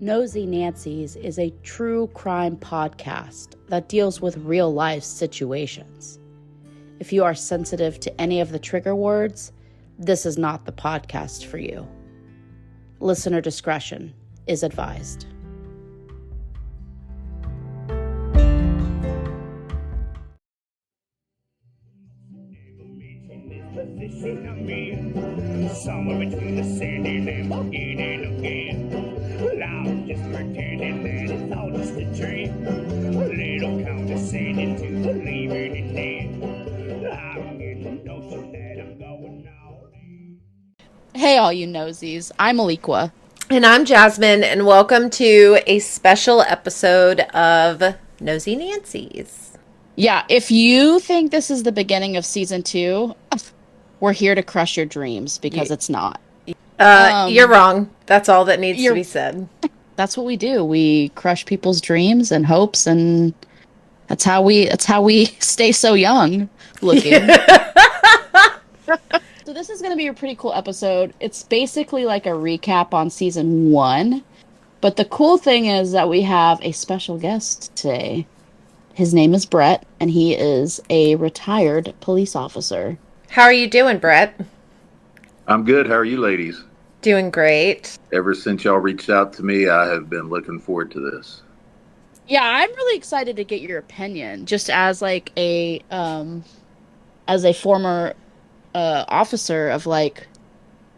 Nosey Nancies is a true crime podcast that deals with real-life situations. If you are sensitive to any of the trigger words, this is not the podcast for you. Listener discretion is advised. Somewhere between the sand and again and again. Well, I'm just pretending that it's all just a dream. A little condescending to believing in it. I'm getting the notion that I'm going all in. Hey, all you nosies. I'm Alequah. And I'm Jasmine, and welcome to a special episode of Nosey Nancies. Yeah, if you think this is the beginning of season 2, we're here to crush your dreams because it's not. You're wrong. That's all that needs to be said. That's what we do. We crush people's dreams and hopes, and that's how we stay so young looking. Yeah. So this is going to be a pretty cool episode. It's basically like a recap on season 1, but the cool thing is that we have a special guest today. His name is Brett, and he is a retired police officer. How are you doing, Brett? I'm good. How are you ladies? Doing great. Ever since y'all reached out to me, I have been looking forward to this. Yeah, I'm really excited to get your opinion, just as like a former officer of like,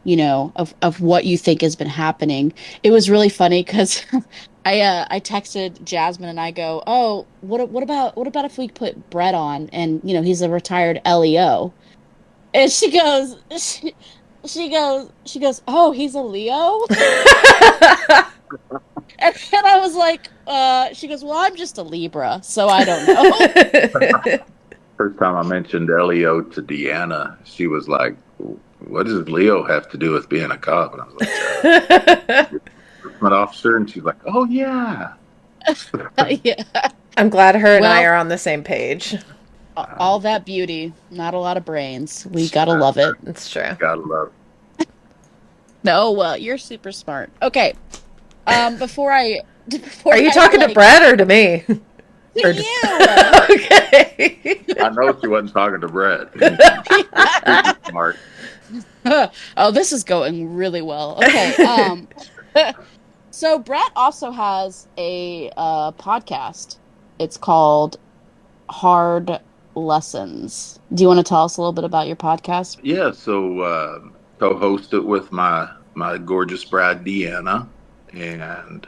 you know, of what you think has been happening. It was really funny because I texted Jasmine and I go, oh, what about if we put Brett on, and you know he's a retired LEO. And she goes, oh, he's a Leo? And then I was like, she goes, well, I'm just a Libra, so I don't know. First time I mentioned Leo to Deanna, she was like, what does Leo have to do with being a cop? And I was like, an officer? And she's like, oh, yeah. Yeah. I'm glad her and I are on the same page. All that beauty, not a lot of brains. We gotta love it. It's true. Gotta love it. No, well, you're super smart. Okay. Before are you talking to Brett or to me? To you. Okay. I know she wasn't talking to Brett. Smart. Oh, this is going really well. Okay. So Brett also has a podcast. It's called Hard Lessons. Do you want to tell us a little bit about your podcast? Yeah, so co-host it with my gorgeous bride, Deanna, and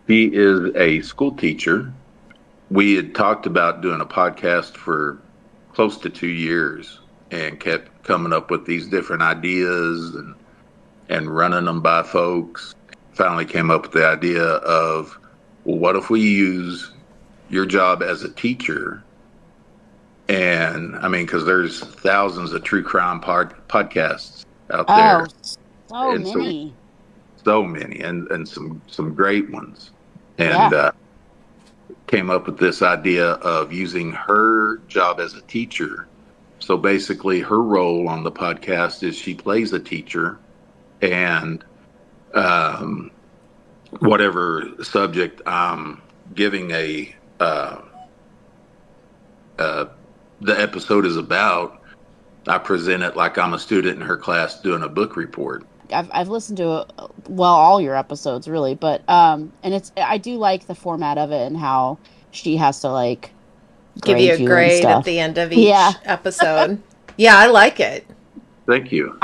he is a school teacher. We had talked about doing a podcast for close to 2 years and kept coming up with these different ideas and running them by folks. Finally came up with the idea of, well, what if we use your job as a teacher? And I mean, because there's thousands of true crime podcasts out there. So many. So many, and some great ones. And came up with this idea of using her job as a teacher. So basically, her role on the podcast is she plays a teacher, and whatever subject I'm giving the episode is about, I present it like I'm a student in her class doing a book report. I've listened to all your episodes really, but and I do like the format of it and how she has to like give you a grade at the end of each episode. Yeah, I like it. Thank you.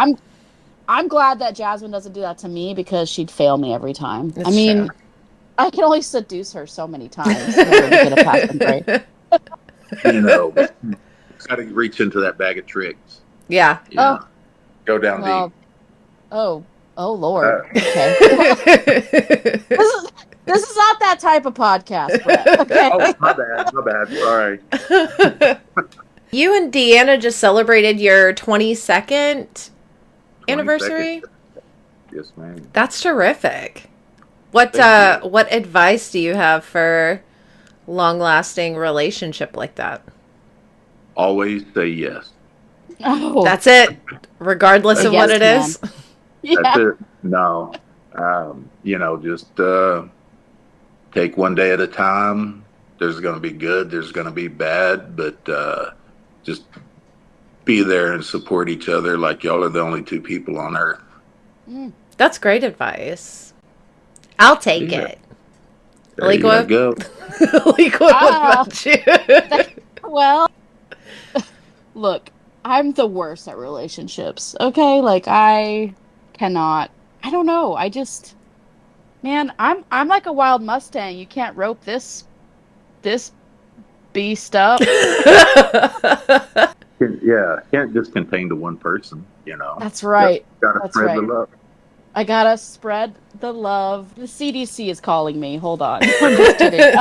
I'm glad that Jasmine doesn't do that to me because she'd fail me every time. I mean, true. I can only seduce her so many times to get a passing grade. You know, got to reach into that bag of tricks. Yeah. Go down deep. Oh, Lord. Okay. This is not that type of podcast, Brett. Okay. Oh, my bad. Sorry. You and Deanna just celebrated your 22nd anniversary? Yes, ma'am. That's terrific. What advice do you have for long-lasting relationship like that? Always say yes. Oh. That's it, regardless of what it is. Yeah. That's it. No. Just take one day at a time. There's going to be good, there's going to be bad, but just be there and support each other like y'all are the only two people on earth. That's great advice. I'll take Yeah. it. There you Alequah? go. Alequah, what about you? Well, look, I'm the worst at relationships. Okay, like I cannot. I don't know. I just, man, I'm like a wild Mustang. You can't rope this beast up. Yeah, can't just contain to one person, That's right. Gotta That's spread the right. love. I gotta spread the love. The CDC is calling me. Hold on. I'm just kidding.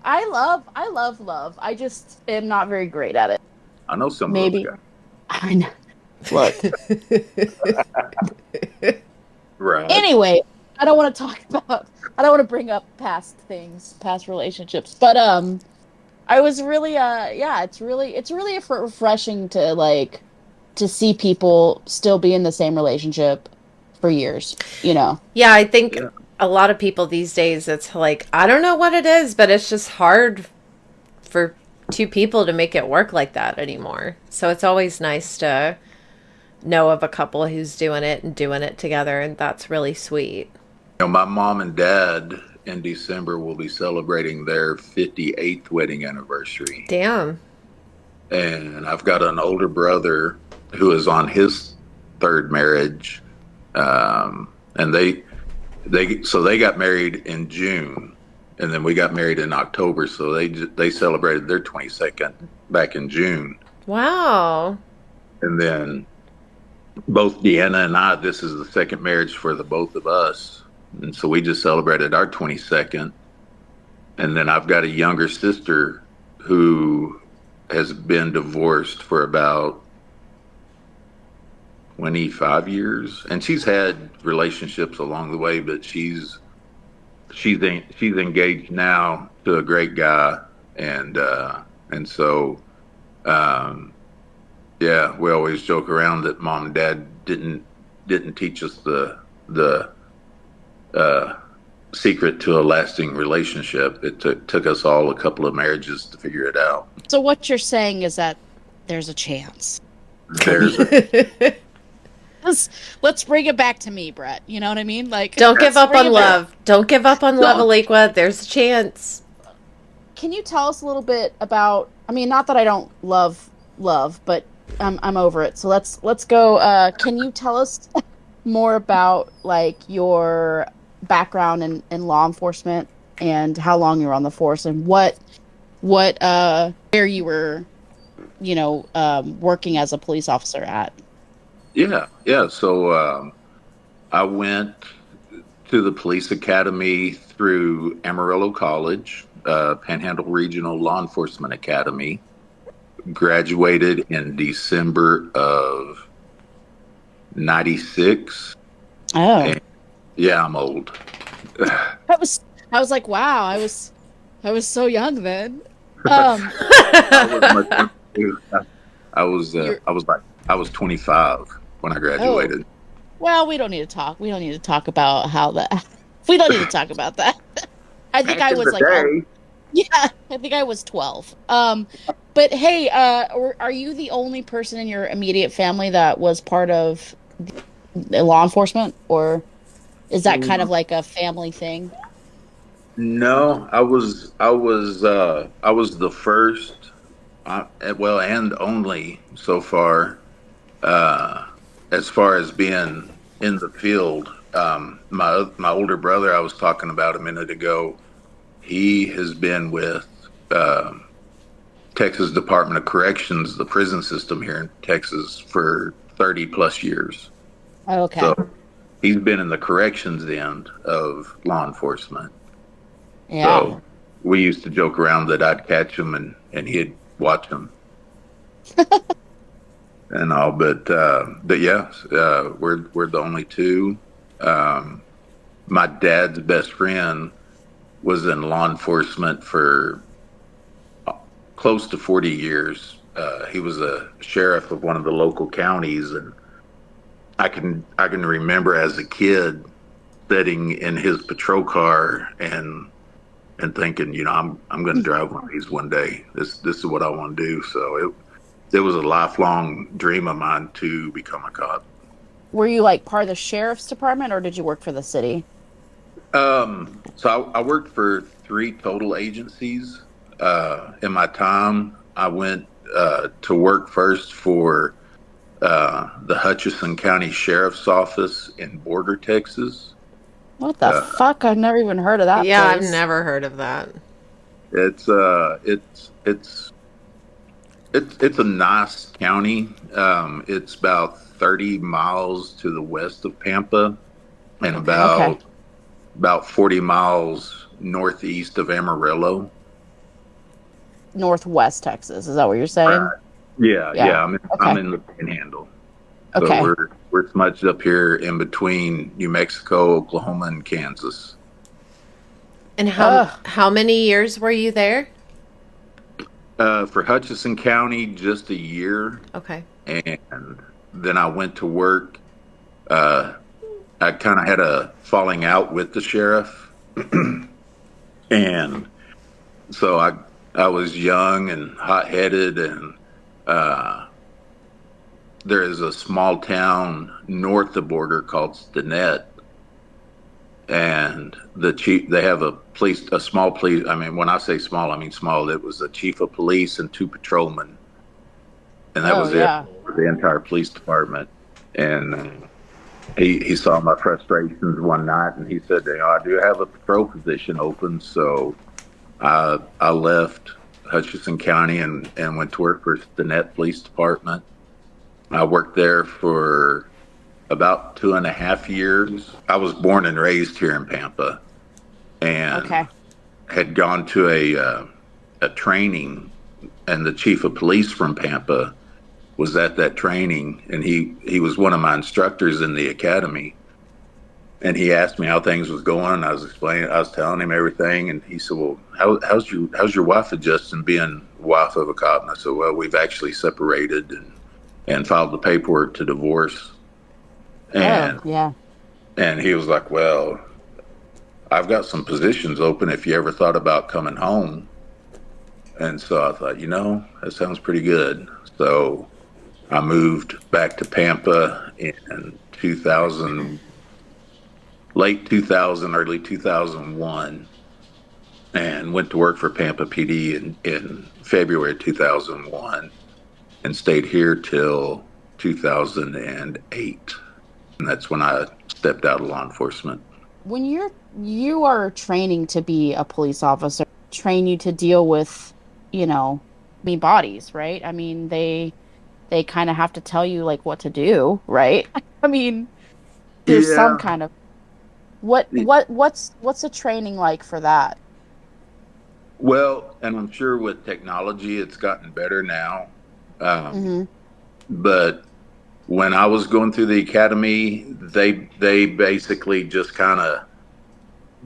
I love love. I just am not very great at it. I know some of those Maybe. guys. I know. Look. Right. Anyway, I don't want to talk about. I don't want to bring up past things, past relationships. But I was really yeah, it's really refreshing to to see people still be in the same relationship for years. Yeah, I think Yeah. a lot of people these days, it's like, I don't know what it is, but it's just hard for two people to make it work like that anymore. So it's always nice to know of a couple who's doing it and doing it together, and that's really sweet. My mom and dad in December will be celebrating their 58th wedding anniversary. Damn. And I've got an older brother who is on his third marriage. And they got married in June, and then we got married in October. So they celebrated their 22nd back in June. Wow. And then both Deanna and I, this is the second marriage for the both of us. And so we just celebrated our 22nd. And then I've got a younger sister who has been divorced for about 25 years. And she's had relationships along the way, but she's engaged now to a great guy. And so yeah, we always joke around that mom and dad didn't teach us the secret to a lasting relationship. It took us all a couple of marriages to figure it out. So what you're saying is that there's a chance. There's Let's bring it back to me, Brett. You know what I mean? Like, Don't give up bring on it back. love. Don't give up on love, No. Alequah. There's a chance. Can you tell us a little bit about? I mean, not that I don't love, but I'm over it. So let's go. Can you tell us more about like your background in law enforcement and how long you were on the force and what where you were, working as a police officer at? yeah. So I went to the police academy through Amarillo College, Panhandle Regional Law Enforcement Academy. Graduated in December of '96. Oh, And yeah, I'm old. I was like, wow, I was so young then. I was much younger. You're- I was 25 when I graduated. Well, we don't need to talk. We don't need to talk about how that. We don't need to talk about that. I think Back I in was the like, day, yeah, I think I was 12. But hey, are you the only person in your immediate family that was part of the law enforcement, or is that kind of like a family thing? no, I was the first, well, and only so far as being in the field. My older brother, I was talking about a minute ago, he has been with Texas Department of Corrections, the prison system here in Texas, for 30 plus years. Oh, okay. So he's been in the corrections end of law enforcement. Yeah. So we used to joke around that I'd catch him and he'd watch him and all. But yeah, we're the only two. My dad's best friend was in law enforcement for close to 40 years. He was a sheriff of one of the local counties, and I can remember as a kid sitting in his patrol car and thinking, I'm going to drive one of these one day. This is what I want to do. So it was a lifelong dream of mine to become a cop. Were you like part of the sheriff's department or did you work for the city? So I worked for three total agencies. In my time, I went to work first for the Hutchinson County Sheriff's Office in Border, Texas. What the Uh, fuck? I've never even heard of that Yeah, I've place. never heard of that. it's a nice county. It's about 30 miles to the west of Pampa and Okay. Okay. about 40 miles northeast of Amarillo. Northwest Texas. Is that what you're saying? Right. Yeah, Yeah. yeah. I'm Okay. in the Panhandle, so Okay. we're smudged up here in between New Mexico, Oklahoma, and Kansas. And Ugh. how many years were you there? For Hutchinson County, just a year, Okay. and then I went to work. Uh, I kind of had a falling out with the sheriff, and so I was young and hot headed, and uh, there is a small town north of border called Stinnett, and the chief they have a small police. I mean, when I say small, I mean small. It was a chief of police and two patrolmen, and that Oh was it yeah. for the entire police department. And he saw my frustrations one night, and he said, I do have a patrol position open. So I left Hutchinson County and went to work for the Net Police Department. I worked there for about 2.5 years. I was born and raised here in Pampa, and Okay. had gone to a training, and the chief of police from Pampa was at that training, and he was one of my instructors in the academy. And he asked me how things was going, and I was telling him everything, and he said, "Well, how's your wife adjusting being wife of a cop?" And I said, "Well, we've actually separated and filed the paperwork to divorce." Oh And yeah. and he was like, "Well, I've got some positions open if you ever thought about coming home." And so I thought, that sounds pretty good. So I moved back to Pampa in 2000, late 2000, early 2001, and went to work for Pampa PD in February 2001, and stayed here till 2008. And that's when I stepped out of law enforcement. When you are training to be a police officer, train you to deal with, I mean bodies, right? I mean they kind of have to tell you like what to do, right? I mean, there's some Yeah. kind of what's the training like for that? Well, and I'm sure with technology, it's gotten better now. Um, Hmm. but when I was going through the academy, they basically just kind of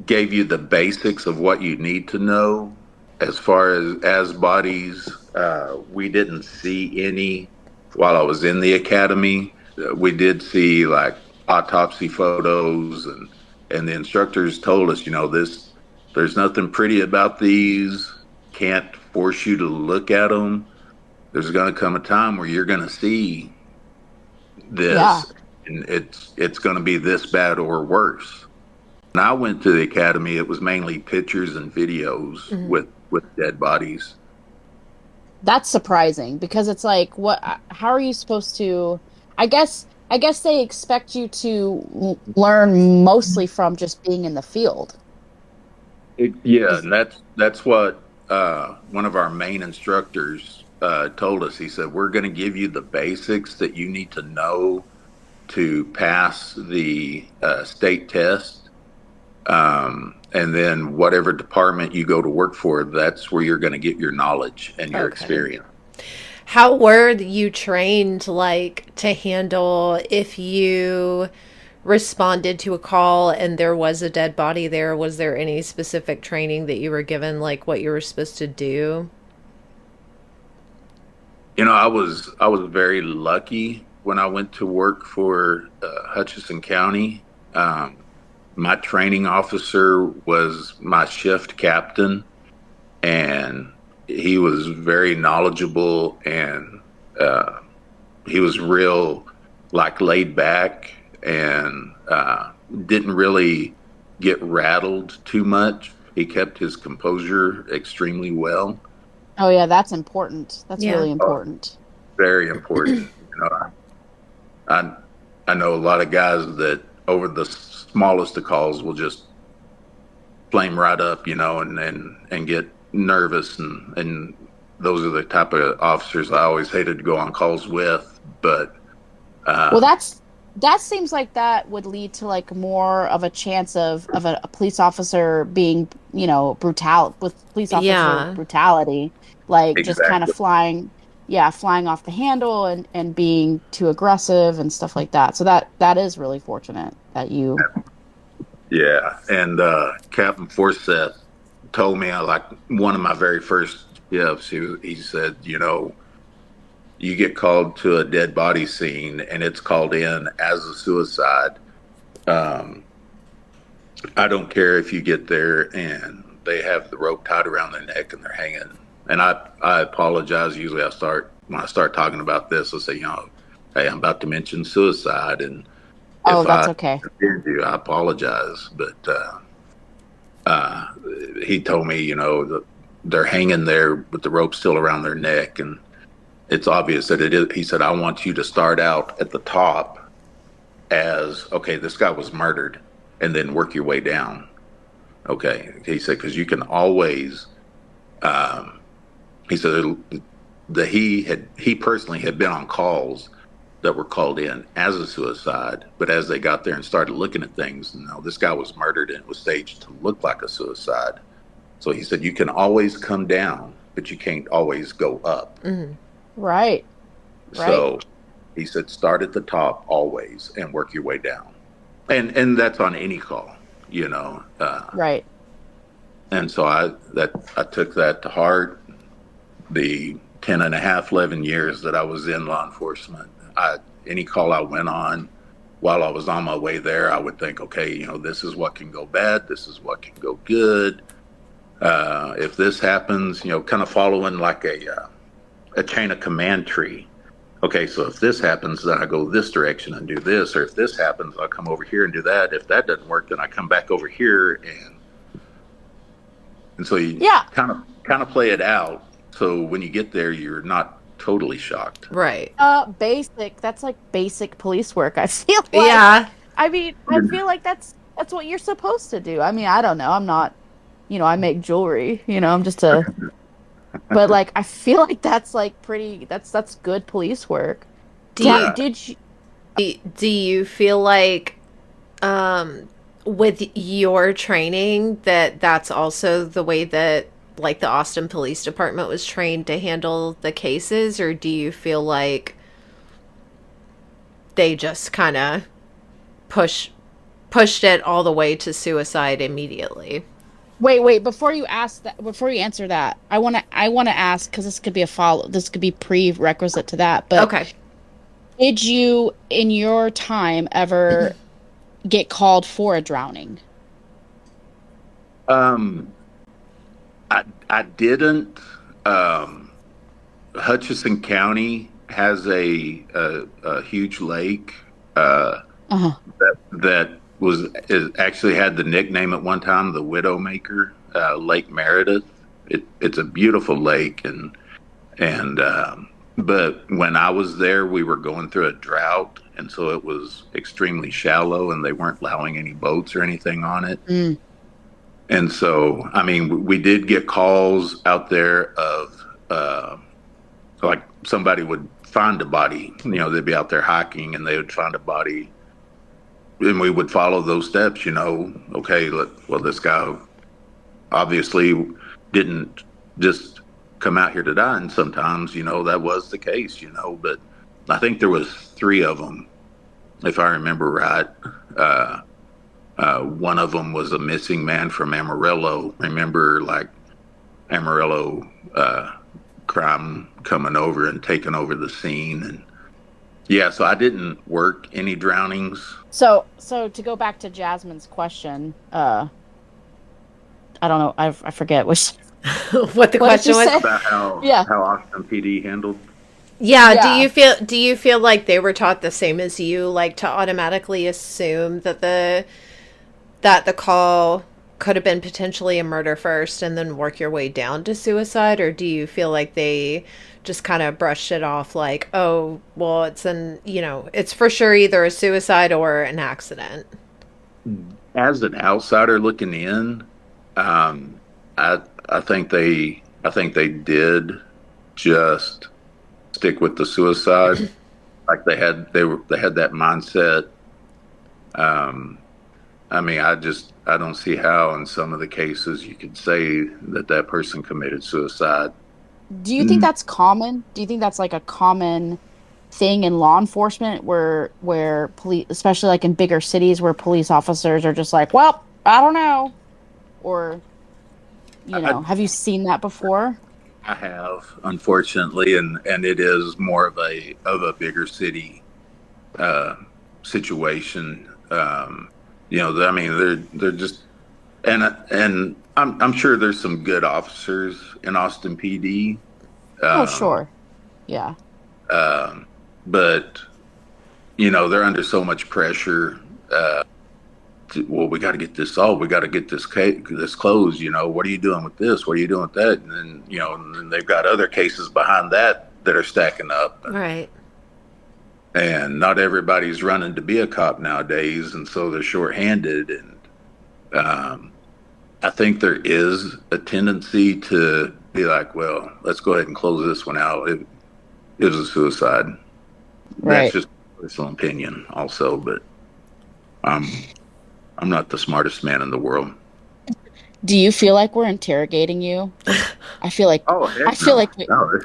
gave you the basics of what you need to know as far as bodies. We didn't see any while I was in the academy. We did see like autopsy photos, and the instructors told us, there's nothing pretty about these. Can't force you to look at them. There's going to come a time where you're going to see Yeah. this, and it's going to be this bad or worse. When I went to the academy, it was mainly pictures and videos Hmm. with dead bodies. That's surprising because it's like how are you supposed to I guess they expect you to learn mostly from just being in the field. Yeah, Is and that's what one of our main instructors told us. He said, "We're going to give you the basics that you need to know to pass the state test, and then whatever department you go to work for, that's where you're going to get your knowledge and your Okay. experience." How were you trained, like, to handle if you responded to a call and there was a dead body there? Was there any specific training that you were given, like what you were supposed to do? I was very lucky when I went to work for Hutchinson County, my training officer was my shift captain, and he was very knowledgeable, and he was real like laid back, and didn't really get rattled too much. He kept his composure extremely well. Oh yeah, that's important. That's Yeah. really important. Very important. I I know a lot of guys that over the smallest of calls will just flame right up, and get nervous, and those are the type of officers I always hated to go on calls with. But Well, that seems like that would lead to like more of a chance of a police officer being, brutal with police officer Yeah. brutality, like just kind of exactly, flying off the handle and being too aggressive and stuff like that. So that is really fortunate that you. yeah. And Captain Forsyth told me, like one of my very first shifts, he said, you get called to a dead body scene and it's called in as a suicide. Um, I don't care if you get there and they have the rope tied around their neck and they're hanging. And I apologize. Usually when I start talking about this, I say, hey, I'm about to mention suicide. And Oh, if that's I okay. offend you, I apologize. But he told me, they're hanging there with the rope still around their neck. And it's obvious that it is. He said, I want you to start out at the top as, okay, this guy was murdered, and then work your way down. Okay. He said, because you can always, he said that he personally had been on calls that were called in as a suicide, but as they got there and started looking at things, this guy was murdered and it was staged to look like a suicide. So he said, you can always come down, but you can't always go up. Mhm. Right. So he said, start at the top always and work your way down. And that's on any call, Right. And so I took that to heart. The 10 and a half, 11 years that I was in law enforcement, any call I went on, while I was on my way there, I would think, okay, this is what can go bad. This is what can go good. If this happens, kind of following like a chain of command tree. Okay, so if this happens, then I go this direction and do this, or if this happens, I'll come over here and do that. If that doesn't work, then I come back over here, and so you kind of play it out. So when you get there, you're not totally shocked. Right. Basic. That's like basic police work. I feel like. Yeah. I mean, I feel like that's what you're supposed to do. I mean, I don't know. I'm not. I make jewelry. I'm just a. But like, I feel like that's like pretty. That's good police work. Do you, Did you? do you feel like, with your training, that's also the way that like the Austin Police Department was trained to handle the cases, or do you feel like they just kind of pushed it all the way to suicide immediately? Wait. Before you answer that, I want to ask, because this could be this could be prerequisite to that. But Okay. did you, in your time, ever get called for a drowning? I didn't. Hutchinson County has a huge lake that actually had the nickname at one time, the Widowmaker, Lake Meredith. It's a beautiful lake, and but when I was there, we were going through a drought, and so it was extremely shallow, and they weren't allowing any boats or anything on it. Mm. And so, I mean, we did get calls out there of like somebody would find a body. They'd be out there hiking and they would find a body, and we would follow those steps. Okay, well, this guy obviously didn't just come out here to die, and sometimes that was the case. But I think there was 3 of them, if I remember right. One of them was a missing man from Amarillo. Remember, like Amarillo crime coming over and taking over the scene, and Yeah, so I didn't work any drownings. So to go back to Jasmine's question, I don't know, I forget which. What the What did you question was? say? About Yeah, how Austin PD handled. Yeah, yeah. do you feel like they were taught the same as you, like to automatically assume that the call could have been potentially a murder first and then work your way down to suicide, or do you feel like they just kind of brushed it off like, oh, well, it's for sure either a suicide or an accident? As an outsider looking in, um, I think they did just stick with the suicide. Like they had that mindset. Um, I mean, I don't see how in some of the cases you could say that that person committed suicide. Do you think Mm, that's common? Do you think that's like a common thing in law enforcement where police, especially like in bigger cities where police officers are just like, well, I don't know, or I, have you seen that before? I have, unfortunately, and it is more of a bigger city uh, situation. I mean, they're just and I'm sure there's some good officers in Austin PD, Oh, um, sure. Yeah. um, but they're under so much pressure. Well, we got to get this solved. We got to get this closed. What are you doing with this? What are you doing with that? And then and then they've got other cases behind that are stacking up. Right. And not everybody's running to be a cop nowadays, and so they're shorthanded. And um, I think there is a tendency to be like, well, let's go ahead and close this one out. It was a suicide. That's Right. just personal opinion, also, but um, I'm not the smartest man in the world. Do you feel like we're interrogating you? I feel like Oh I heck feel no, like we no.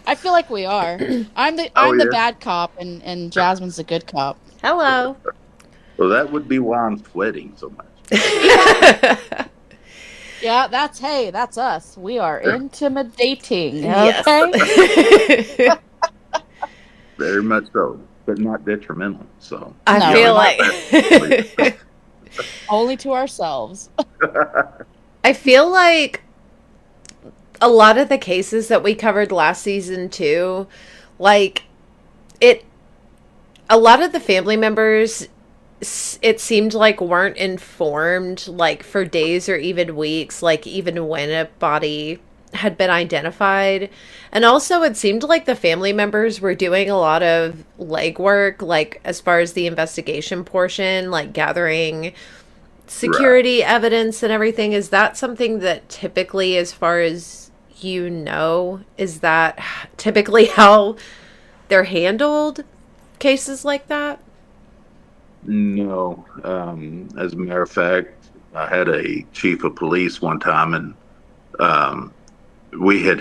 I feel like we are. I'm the Oh I'm the yeah. bad cop and Jasmine's the good cop. Hello. Well, that would be why I'm sweating so Yeah. Yeah, that's us. We are intimidating, Yes. okay? very much so, but not detrimental. So I No, feel not like only to ourselves. I feel like a lot of the cases that we covered last season too, like it a lot of the family members, it seemed like weren't informed like for days or even weeks, like even when a body had been identified. And also it seemed like the family members were doing a lot of legwork, like as far as the investigation portion, like gathering right. security evidence and everything. Is that something that typically, as far as is that typically how they're handled, cases like that? No, as a matter of fact, I had a chief of police one time, and um, we had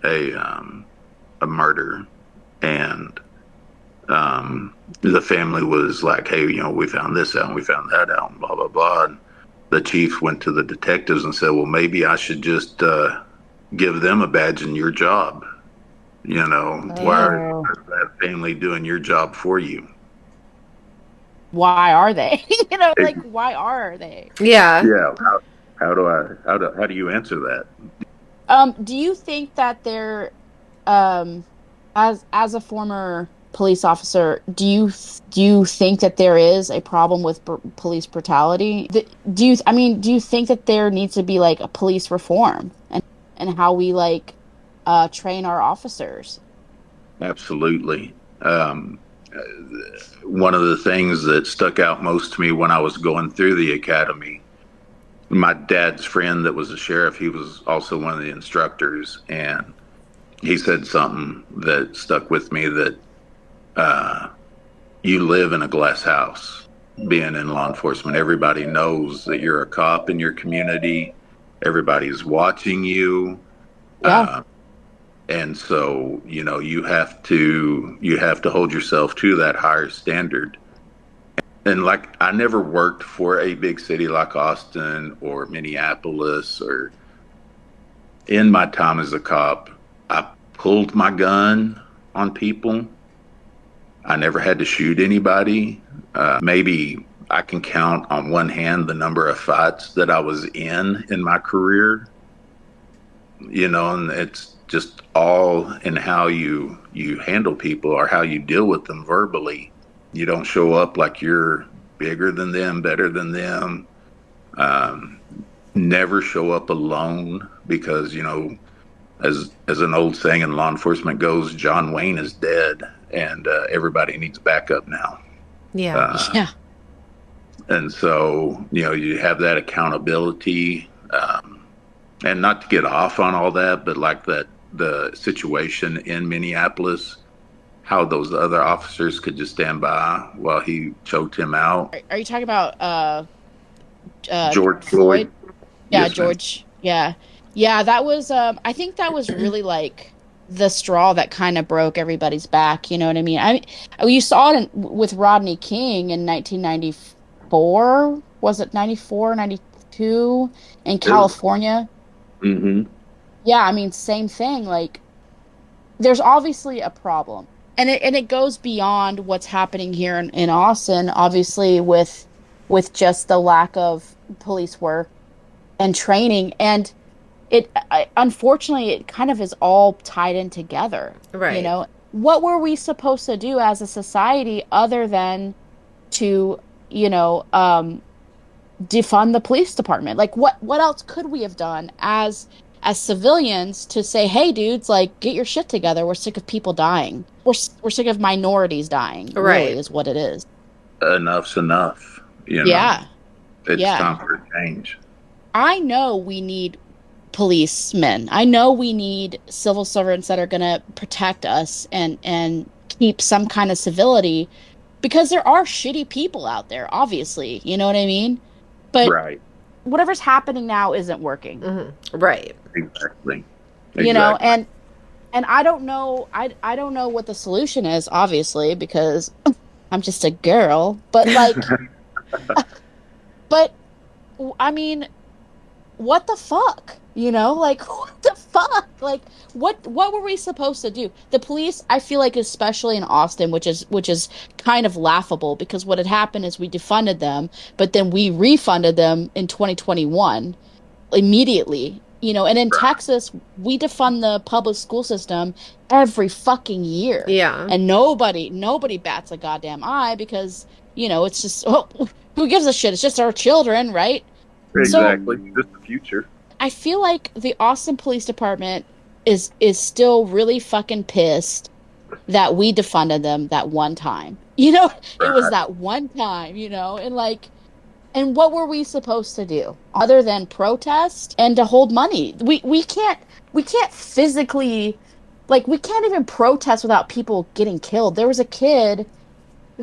a murder, and the family was like, "Hey, we found this out, and we found that out, and blah blah blah." And the chief went to the detectives and said, "Well, maybe I should just give them a badge in your job. Why Oh. is that family doing your job for you?" Why are they? Like why are they? Yeah. Yeah. How do you answer that? Do you think that they're um as a former police officer, do you think that there is a problem with police brutality? Do you think that there needs to be like a police reform and how we like train our officers? Absolutely. One of the things that stuck out most to me when I was going through the academy, my dad's friend that was a sheriff, he was also one of the instructors, and he said something that stuck with me, that uh, you live in a glass house being in law enforcement. Everybody knows that you're a cop in your community. Everybody's watching you. Yeah. Uh, and so, you have to hold yourself to that higher standard. And like, I never worked for a big city like Austin or Minneapolis, or in my time as a cop, I pulled my gun on people. I never had to shoot anybody. Maybe I can count on one hand the number of fights that I was in my career. And it's just all in how you handle people or how you deal with them verbally. You don't show up like you're bigger than them, better than them. Never show up alone because, as an old saying in law enforcement goes, John Wayne is dead and everybody needs backup now. Yeah. Yeah. And so, you have that accountability, and not to get off on all that, but like the situation in Minneapolis, how those other officers could just stand by while he choked him out. Are you talking about George Floyd? Yeah, Yes, George. Yeah. Yeah, that was I think that was really like the straw that kind of broke everybody's back, you know what I mean? You saw it with Rodney King in 1994, was it 94, 92 in California? Mm-hmm. Yeah, I mean, same thing. Like, there's obviously a problem, and it goes beyond what's happening here in Austin. Obviously, with just the lack of police work and training, and unfortunately, it kind of is all tied in together. Right. What were we supposed to do as a society other than to defund the police department? Like, what else could we have done as civilians to say, hey, dudes, like, get your shit together. We're sick of people dying. We're sick of minorities dying. Right. Really is what it is. Enough's enough. Yeah. It's time for a change. I know we need policemen. I know we need civil servants that are going to protect us and keep some kind of civility, because there are shitty people out there, obviously. You know what I mean? But right. Whatever's happening now isn't working. Mm-hmm. Right. Exactly. And I don't know. I don't know what the solution is, obviously, because I'm just a girl. But like, but I mean, what the fuck? Like, what the fuck? Like, what were we supposed to do? The police, I feel like, especially in Austin, which is kind of laughable, because what had happened is we defunded them, but then we refunded them in 2021 immediately. And in Texas, we defund the public school system every fucking year. Yeah. And nobody bats a goddamn eye, because, it's just, who gives a shit? It's just our children, right? Exactly. Just the future. I feel like the Austin Police Department is still really fucking pissed that we defunded them that one time. It was that one time, and what were we supposed to do other than protest and to hold money? We can't physically, like, we can't even protest without people getting killed. There was a kid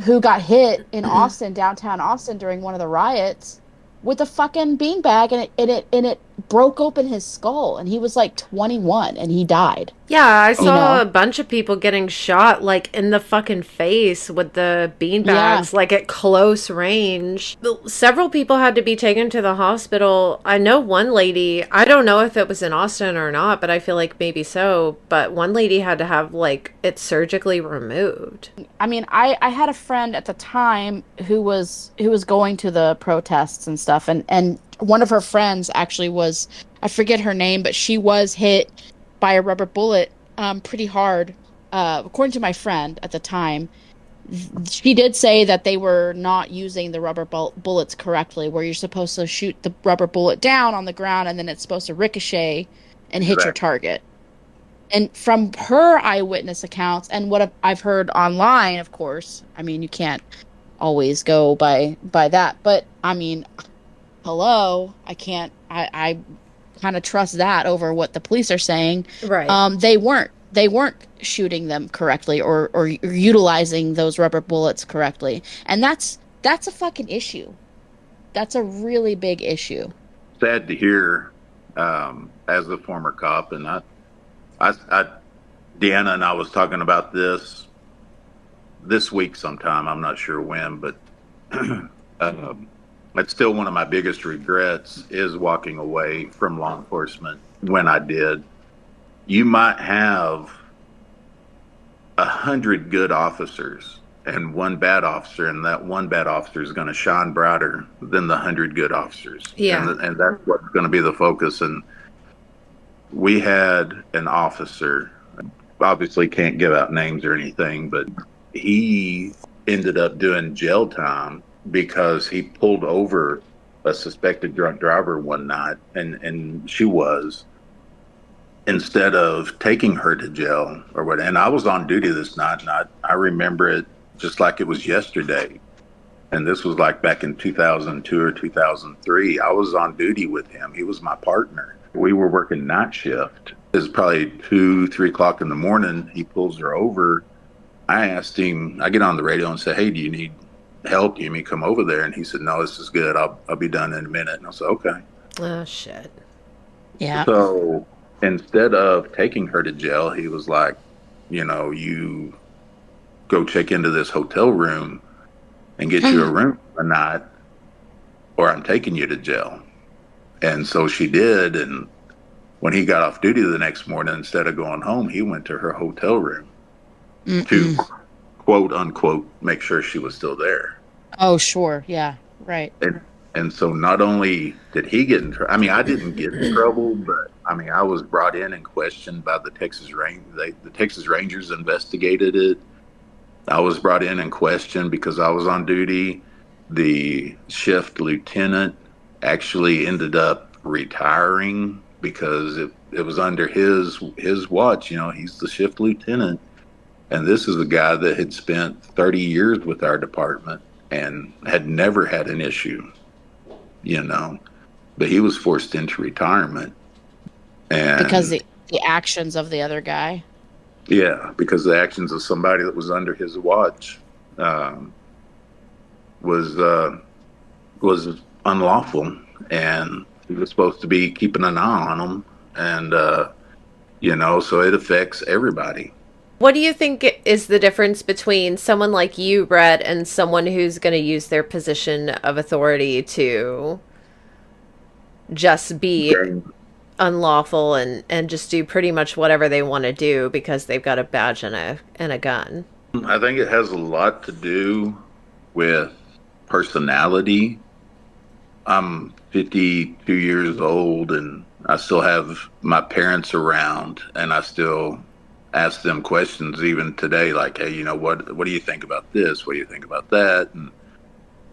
who got hit in Austin, downtown Austin, during one of the riots with a fucking beanbag, and it broke open his skull, and he was like 21 and he died. Yeah, I saw a bunch of people getting shot, like, in the fucking face with the beanbags, like, at close range. Several people had to be taken to the hospital. I know one lady, I don't know if it was in Austin or not, but I feel like maybe so, but one lady had to have, like, it surgically removed. I mean, I had a friend at the time who was going to the protests and stuff, and one of her friends actually was, I forget her name, but she was hit by a rubber bullet pretty hard. According to my friend at the time, she did say that they were not using the rubber bullets correctly, where you're supposed to shoot the rubber bullet down on the ground and then it's supposed to ricochet and hit your target. And from her eyewitness accounts and what I've heard online, of course, I mean, you can't always go by that, but I mean, hello, I kind of trust that over what the police are saying. Right. They weren't shooting them correctly or utilizing those rubber bullets correctly. And that's a fucking issue. That's a really big issue. Sad to hear, as a former cop, and I Deanna and I was talking about this week sometime. I'm not sure when, but it's still one of my biggest regrets is walking away from law enforcement when I did. You might have 100 good officers and one bad officer, and that one bad officer is going to shine brighter than the 100 good officers. Yeah. And that's what's going to be the focus. And we had an officer, obviously can't give out names or anything, but he ended up doing jail time because he pulled over a suspected drunk driver one night, and she was, instead of taking her to jail or what. And I was on duty this night, and I remember it just like it was yesterday. And this was like back in 2002 or 2003. I was on duty with him. He was my partner. We were working night shift. It was probably 2, 3 o'clock in the morning. He pulls her over. I asked him, I get on the radio and say, hey, do you need help? Do you need me to come over there? And he said, no, this is good. I'll be done in a minute. And I said, okay. Oh, shit. Yeah. So instead of taking her to jail, he was like, you go check into this hotel room and get you a room for the night, or I'm taking you to jail. And so she did. And when he got off duty the next morning, instead of going home, he went to her hotel room to quote unquote make sure she was still there. Oh, sure. Yeah. Right. And so not only did he get in trouble, I mean, I didn't get in trouble, but I mean, I was brought in and questioned by the Texas the Texas Rangers investigated it. I was brought in and questioned because I was on duty. The shift lieutenant actually ended up retiring because it was under his watch. He's the shift lieutenant. And this is a guy that had spent 30 years with our department and had never had an issue, but he was forced into retirement. And because the actions of the other guy. Yeah, because the actions of somebody that was under his watch was unlawful, and he was supposed to be keeping an eye on them, and so it affects everybody. What do you think is the difference between someone like you, Brett, and someone who's going to use their position of authority to just be unlawful and just do pretty much whatever they want to do because they've got a badge and a gun? I think it has a lot to do with personality. I'm 52 years old, and I still have my parents around, and I still ask them questions even today, like, hey, what do you think about this? What do you think about that?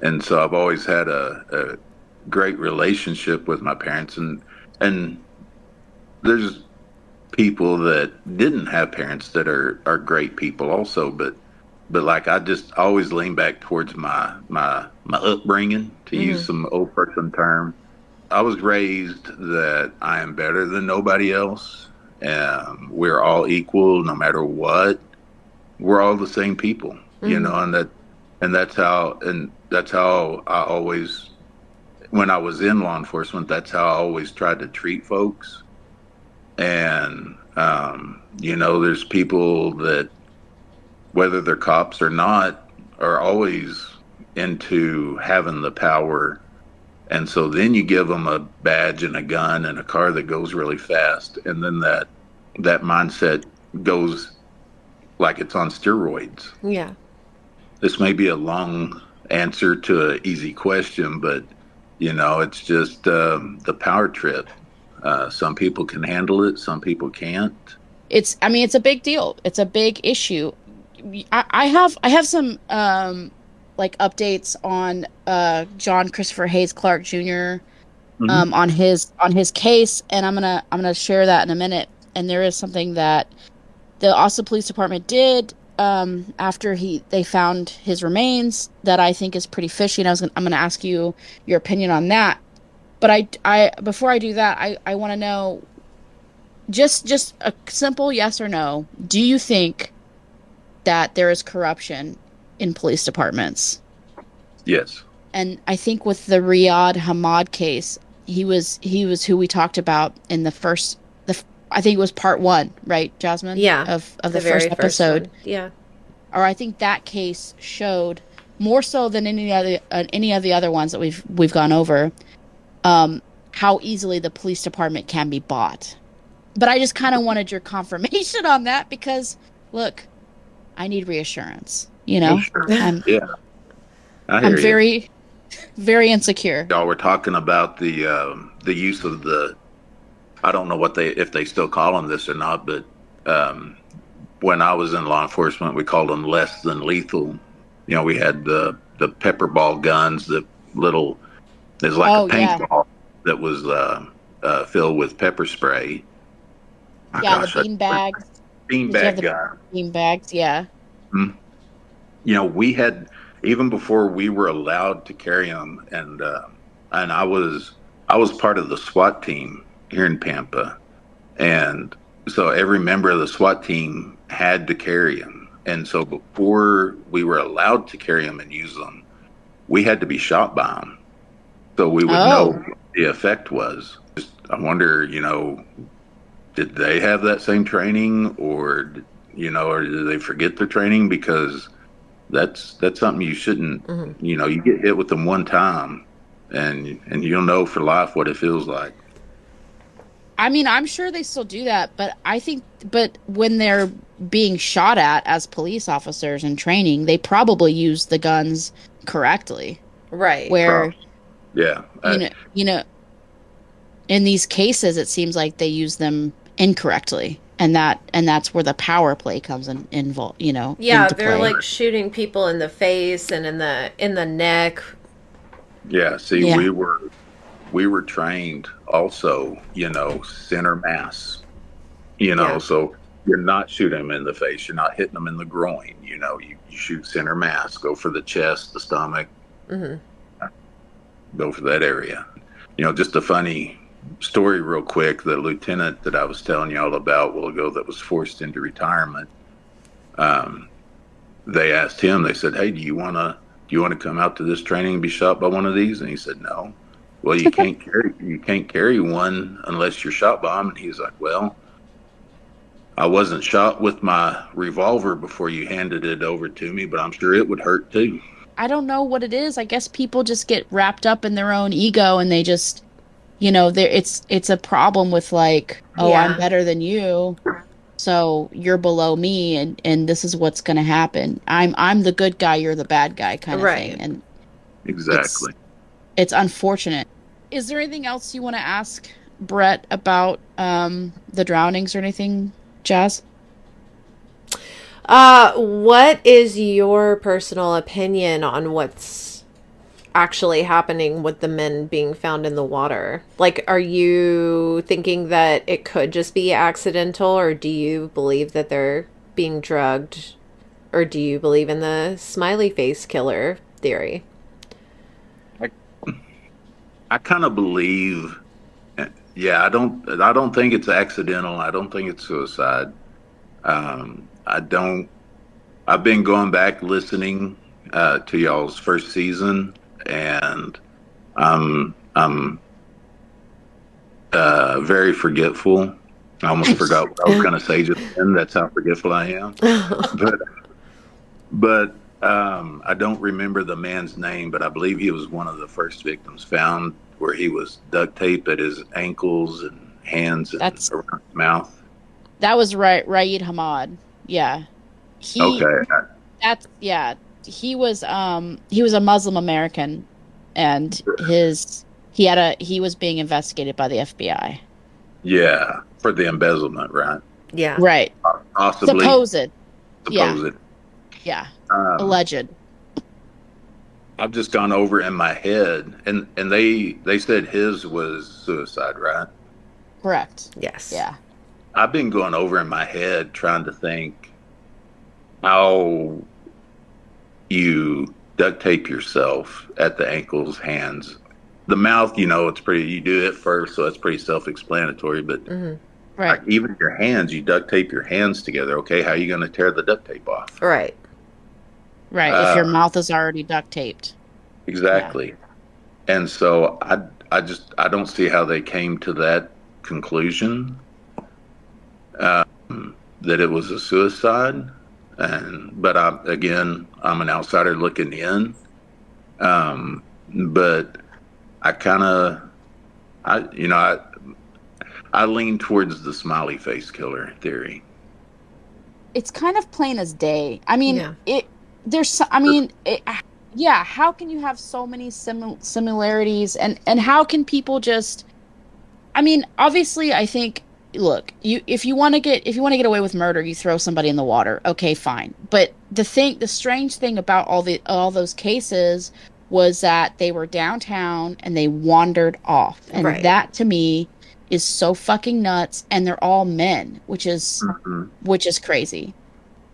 And so I've always had a great relationship with my parents, and there's people that didn't have parents that are great people also, but like I just always lean back towards my upbringing, to use some old person term. I was raised that I am better than nobody else. We're all equal no matter what. We're all the same people, and that's how I always, when I was in law enforcement, that's how I always tried to treat folks. And there's people that, whether they're cops or not, are always into having the power. And so then you give them a badge and a gun and a car that goes really fast, and then that mindset goes like it's on steroids. Yeah. This may be a long answer to an easy question, but it's just the power trip. Some people can handle it, some people can't. It's a big deal. It's a big issue. I have some updates on John Christopher Hayes Clark Jr. On his case, and I'm gonna share that in a minute. And there is something that the Austin Police Department did after they found his remains that I think is pretty fishy, and I'm gonna ask you your opinion on that. But I before I do that, I want to know just a simple yes or no. Do you think that there is corruption in police departments? Yes. And I think with the Riyadh Hamad case, he was who we talked about in the first, I think it was part 1, right, Jasmine? Yeah. Of the first episode. Yeah. Or I think that case showed more so than any of the other ones that we've gone over, how easily the police department can be bought. But I just kind of wanted your confirmation on that because, look, I need reassurance. You know, Sure. I'm Yeah, I I'm hear you. very, very insecure. Y'all were talking about the use of the, I don't know what they, if they still call them this or not, but um, when I was in law enforcement, we called them less than lethal. You know, we had the pepper ball guns, the little, there's like a Oh yeah, paintball that was filled with pepper spray. My yeah. The gosh, bean bags. Did you have beanbag the gun. bean bags? Yeah. Hmm. You know, we had, even before we were allowed to carry them, and I was part of the SWAT team here in Pampa, and so every member of the SWAT team had to carry them. And so before we were allowed to carry them and use them, we had to be shot by them, so we would know Oh, what the effect was. Just, I wonder, you know, did they have that same training, or you know, or did they forget their training? Because that's something you shouldn't. Hmm. You know, you get hit with them one time, and you'll know for life what it feels like. I mean, I'm sure they still do that, but I think, but when they're being shot at as police officers in training, they probably use the guns correctly. Right. Where, Yeah, you know, in these cases, it seems like they use them incorrectly, and that's where the power play comes Yeah, into they're play. like shooting people in the face and in the neck. yeah. See, Yeah. we were trained also. You know, center mass. You know, Yeah. so you're not shooting them in the face. You're not hitting them in the groin. You know, you shoot center mass. Go for the chest, the stomach. Hmm. Go for that area. You know, just a funny story, real quick. The lieutenant that I was telling you all about a while ago that was forced into retirement. Um, they asked him. They said, "Hey, do you want to come out to this training and be shot by one of these?" And he said, "No." Well, you can't carry one unless you're shot by them. And he's like, "Well, I wasn't shot with my revolver before you handed it over to me, but I'm sure it would hurt too." I don't know what it is. I guess people just get wrapped up in their own ego and they just, there it's a problem with like, oh, I'm Yeah. better than you, so you're below me and this is what's going to happen. I'm the good guy, you're the bad guy kind of thing. Right. And it's Exactly. it's unfortunate. Is there anything else you want to ask Brett about the drownings or anything, Jazz? What is your personal opinion on what's actually happening with the men being found in the water? Like, are you thinking that it could just be accidental, or do you believe that they're being drugged, or do you believe in the smiley face killer theory? I, I kind of believe, yeah, I don't think it's accidental. I don't think it's suicide. I don't, I've been going back listening to y'all's first season, and I'm very forgetful. I almost forgot what I was going to say just then. That's how forgetful I am. But I don't remember the man's name, but I believe he was one of the first victims found, where he was duct tape at his ankles and hands and That's around his mouth. that was right, Raid Hamad. Yeah. He Okay. that's yeah, he was a Muslim American and he was being investigated by the FBI. Yeah, for the embezzlement, right? Yeah. Right. Possibly, Supposed. Yeah. supposed. Yeah. Um, Alleged. I've just gone over in my head, and they said his was suicide, right? Correct. Yes. Yeah. I've been going over in my head trying to think how you duct tape yourself at the ankles, hands, the mouth. You know, it's pretty. You do it first, so it's pretty self-explanatory. But Hmm. Right. like, even your hands, you duct tape your hands together. Okay, how are you going to tear the duct tape off? Right. Right. If your Uh, mouth is already duct taped. Yeah. exactly. And so I don't see how they came to that conclusion, that it was a suicide. But I'm an outsider looking in. But I kind of, I lean towards the smiley face killer theory. it's kind of plain as day. I mean, Yeah. yeah, how can you have so many similarities, and how can people just, I mean, obviously, I think, look, if you want to get away with murder, you throw somebody in the water. Okay, fine. But the strange thing about all those cases was that they were downtown and they wandered off. And Right. that to me is so fucking nuts, and they're all men, Mhm. which is crazy.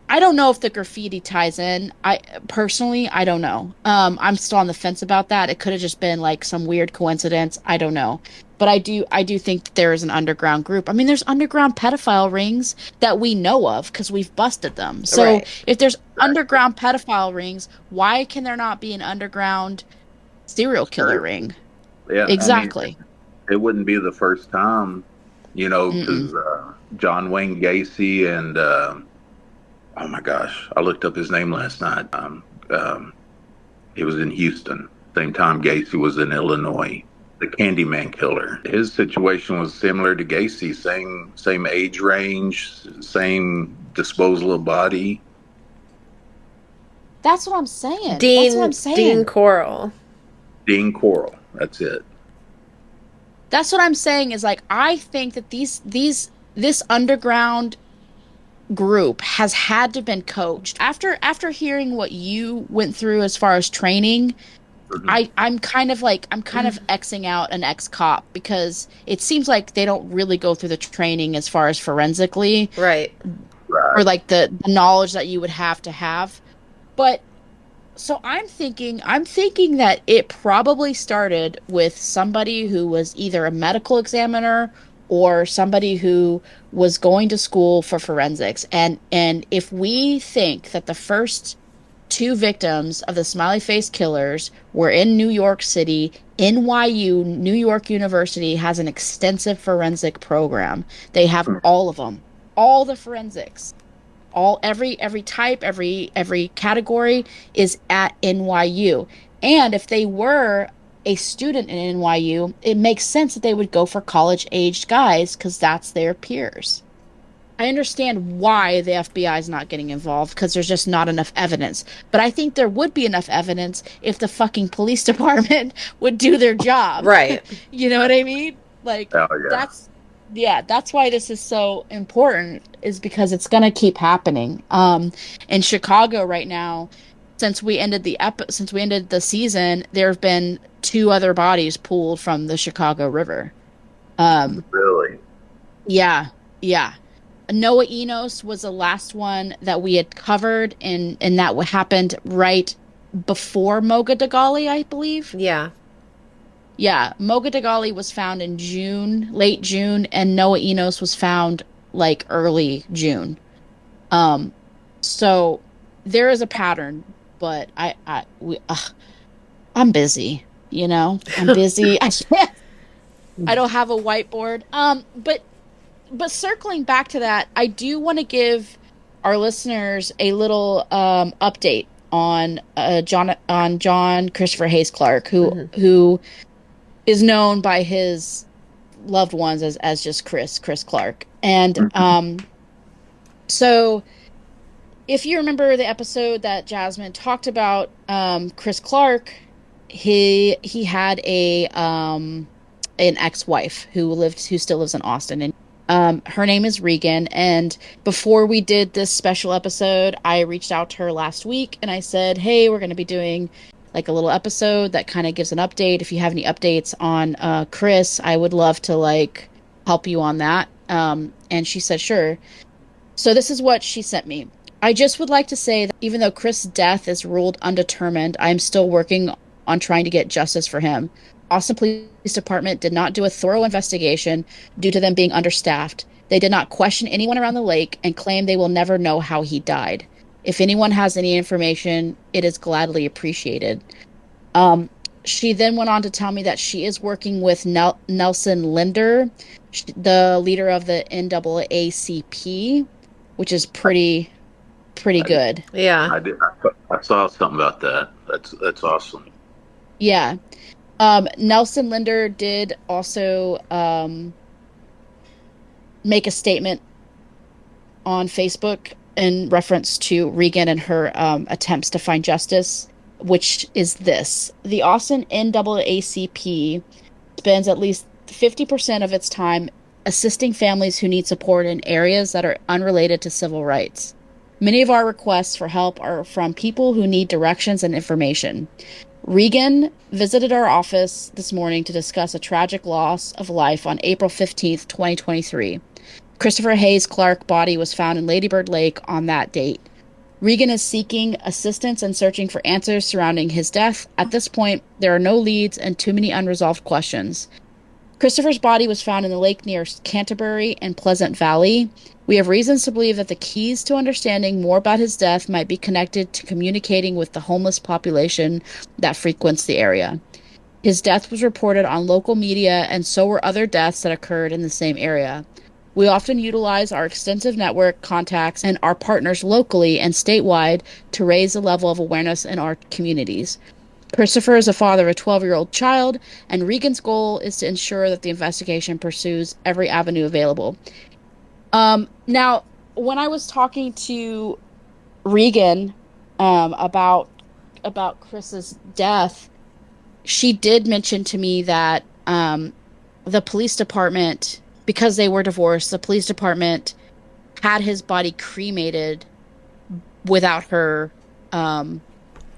I don't know if the graffiti ties in. I personally, I don't know. I'm still on the fence about that. It could have just been like some weird coincidence. I don't know. But I do think that there is an underground group. I mean, there's underground pedophile rings that we know of because we've busted them. So Right. if there's underground pedophile rings, why can there not be an underground serial killer ring? Yeah, I mean, Exactly. it wouldn't be the first time, Mm-mm. because John Wayne Gacy and oh my gosh, I looked up his name last night. He was in Houston. Same time Gacy was in Illinois. The Candyman killer. His situation was similar to Gacy. Same age range, same disposal of body. That's what I'm saying. That's what I'm Dean saying. Coral. Dean Coral. That's it. That's what I'm saying is like I think that this underground group has had to been coached. After hearing what you went through as far as training, Mhm. I'm kind of Xing out an ex-cop because it seems like they don't really go through the training as far as forensically Right. or Right. like the knowledge that you would have to have. But so I'm thinking that it probably started with somebody who was either a medical examiner or somebody who was going to school for forensics. And if we think that the first two victims of the Smiley Face Killers were in New York City, NYU, New York University has an extensive forensic program. They have all of them, all the forensics, all every type, every category is at NYU. And if they were a student in NYU, it makes sense that they would go for college-aged guys because that's their peers. I understand why the FBI is not getting involved because there's just not enough evidence. But I think there would be enough evidence if the fucking police department would do their job. Right. You know what I mean? Like Oh yeah. that's yeah, that's why this is so important is because it's going to keep happening. In Chicago right now, since we ended the season, there have been two other bodies pulled from the Chicago River. Um, Really. yeah, yeah. Noah Enos was the last one that we had covered, and that happened right before Moga Dagali, I believe. Yeah. Yeah, Moga Dagali was found in June, late June, and Noah Enos was found like early June. Um, so there is a pattern, but I'm busy, you know. I'm busy. I don't have a whiteboard. But circling back to that, I do want to give our listeners a little update on John Christopher Hayes Clark, who is known by his loved ones as just Chris Clark. And so if you remember the episode that Jasmine talked about Chris Clark, he had an ex-wife who still lives in Austin, and her name is Regan. And before we did this special episode, I reached out to her last week and I said, hey, we're going to be doing like a little episode that kind of gives an update. If you have any updates on Chris, I would love to like help you on that. And she said, sure. So this is what she sent me. I just would like to say that even though Chris' death is ruled undetermined, I am still working on trying to get justice for him. Austin Police Department did not do a thorough investigation due to them being understaffed. They did not question anyone around the lake and claim they will never know how he died. If anyone has any information, it is gladly appreciated. She then went on to tell me that she is working with Nelson Linder, the leader of the NAACP, which is pretty good. Yeah. I did. I saw something about that. That's awesome. Yeah. Nelson Linder did also make a statement on Facebook in reference to Regan and her attempts to find justice, which is this. The Austin NAACP spends at least 50% of its time assisting families who need support in areas that are unrelated to civil rights. Many of our requests for help are from people who need directions and information. Regan visited our office this morning to discuss a tragic loss of life on April 15th, 2023. Christopher Hayes Clark body was found in Ladybird Lake on that date. Regan is seeking assistance and searching for answers surrounding his death. At this point, there are no leads and too many unresolved questions. Christopher's body was found in the lake near Canterbury and Pleasant Valley. We have reasons to believe that the keys to understanding more about his death might be connected to communicating with the homeless population that frequents the area. His death was reported on local media, and so were other deaths that occurred in the same area. We often utilize our extensive network contacts and our partners locally and statewide to raise the level of awareness in our communities. Christopher is a father of a 12-year-old child, and Regan's goal is to ensure that the investigation pursues every avenue available. Now, when I was talking to Regan about Chris's death, she did mention to me that the police department, because they were divorced, the police department had his body cremated without her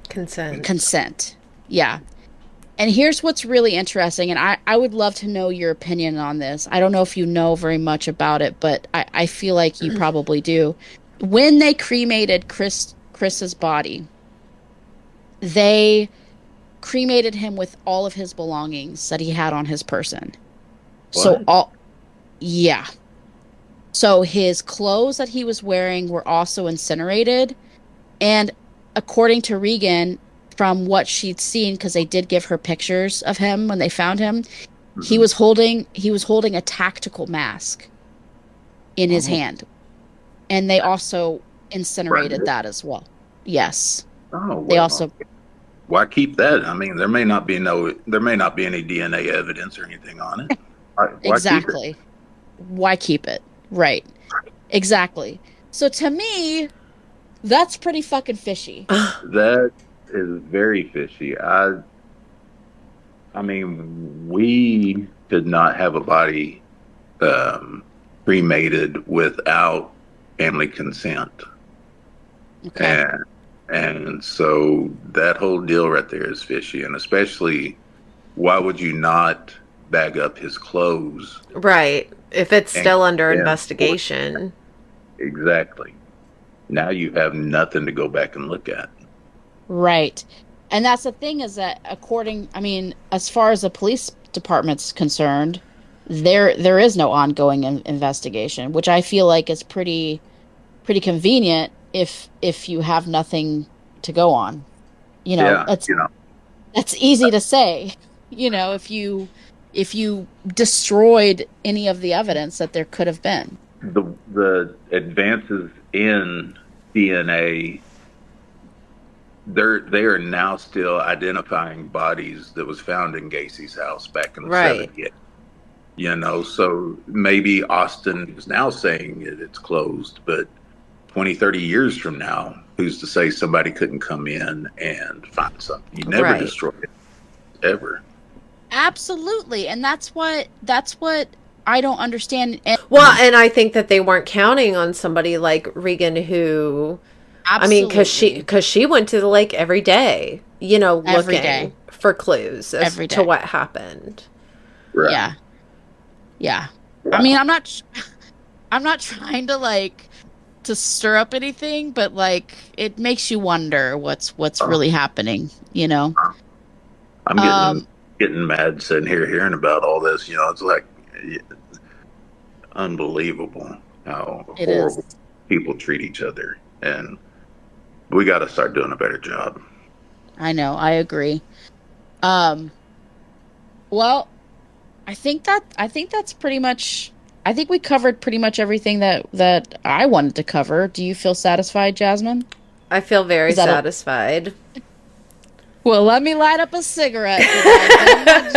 consent. Yeah. And here's what's really interesting, and I would love to know your opinion on this. I don't know if you know very much about it, but I feel like you probably do. When they cremated Chris's body, they cremated him with all of his belongings that he had on his person. What? Yeah. So his clothes that he was wearing were also incinerated. And according to Regan, from what she'd seen, because they did give her pictures of him when they found him, he was holding a tactical mask in his hand. And they also incinerated that as well. Yes. Oh, well, they also. Why keep that? I mean, there may not be any DNA evidence or anything on it. Why Exactly. keep it? Why keep it? Right. Exactly. So to me, that's pretty fucking fishy. That is very fishy. I mean, we could not have a body cremated without family consent. Okay. And so that whole deal right there is fishy. And especially, why would you not bag up his clothes? Right. If it's still under investigation. Exactly. Now you have nothing to go back and look at. Right. And that's the thing, is that as far as the police department's concerned, there is no ongoing investigation, which I feel like is pretty convenient if you have nothing to go on. That's easy to say, if you destroyed any of the evidence that there could have been. The advances in DNA, they are now still identifying bodies that was found in Gacy's house back in the 70s. So maybe Austin is now saying it's closed, but 20, 30 years from now, who's to say somebody couldn't come in and find something? You never destroy it, ever. Absolutely. And that's what I don't understand. And I think that they weren't counting on somebody like Regan, who, absolutely. because she went to the lake every day, looking for clues as to what happened. Right. Yeah. I mean, I'm not trying to stir up anything, but it makes you wonder what's really happening, I'm getting mad sitting here hearing about all this. It's like unbelievable how horrible people treat each other, and we got to start doing a better job. I know, I agree. Well, I think that's pretty much. I think we covered pretty much everything that I wanted to cover. Do you feel satisfied, Jasmine? I feel very satisfied. Well, let me light up a cigarette. Good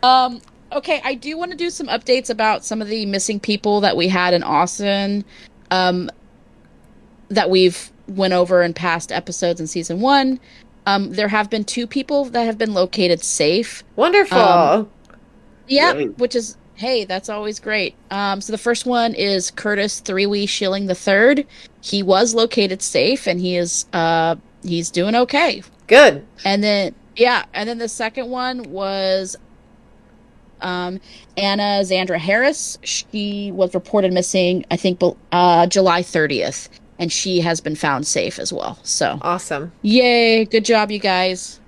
job. Okay, I do want to do some updates about some of the missing people that we had in Austin, um, that we've went over in past episodes in season one. There have been two people that have been located safe. Um, Wonderful. Yep, Yay. which is hey, that's always great. So the first one is Curtis Three-Wee Schilling the third. He was located safe, and he's doing okay. Good. And then yeah, and then the second one was Anna Zandra Harris. She was reported missing, I think, July 30th, and she has been found safe as well. So Awesome. yay, good job, you guys.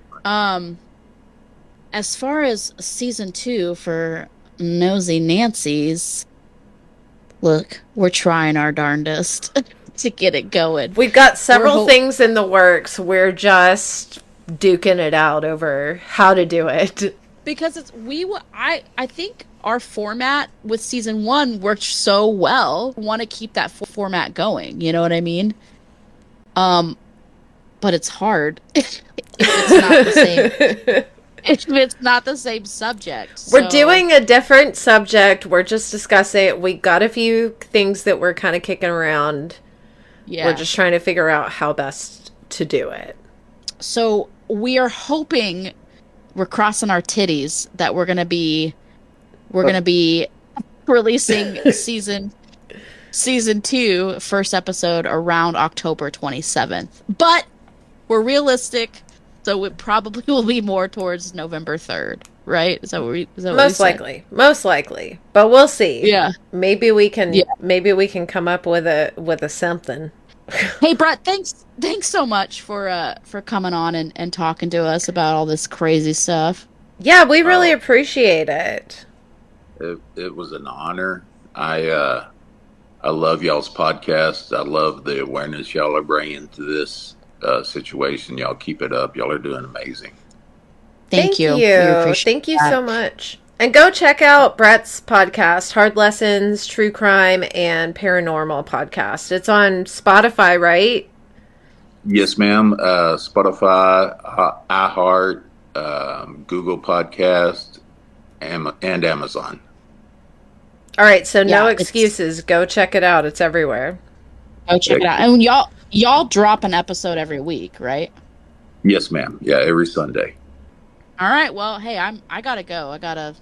As far as season two for Nosey Nancies, look, we're trying our darndest to get it going. We've got several We're things in the works. We're just duking it out over how to do it. Because I think our format with season one worked so well. We want to keep that format going. You know what I mean? But it's hard if it's not the same. If it's not the same subject. We're doing a different subject. We're just discussing it. We got a few things that we're kind of kicking around. Yeah. We're just trying to figure out how best to do it. So we are hoping, we're crossing our titties, that we're gonna be releasing season two first episode around October 27th. But we're realistic, so it probably will be more towards November 3rd, right? Is that what we Most likely. But we'll see. Yeah. Maybe we can come up with a something. Hey Brett, thanks so much for coming on and talking to us about all this crazy stuff. Yeah, we really appreciate it. It was an honor. I love y'all's podcast. I love the awareness y'all are bringing to this situation. Y'all keep it up. Y'all are doing amazing. Thank you. Thank you so much. And go check out Brett's podcast, Hard Lessons, True Crime, and Paranormal Podcast. It's on Spotify, right? Yes, ma'am. Spotify, iHeart, Google Podcast, and Amazon. All right, so no Yeah, excuses. Go check it out. It's everywhere. Go check it out. And y'all drop an episode every week, right? Yes, ma'am. Yeah, every Sunday. All right. Well, hey, I gotta go. I got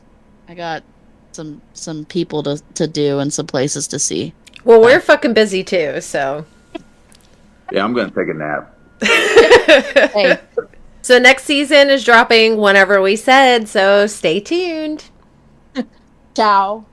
some people to do and some places to see. Well, we're fucking busy too, so. Yeah, I'm going to take a nap. Hey, So next season is dropping whenever we said, so stay tuned. ciao.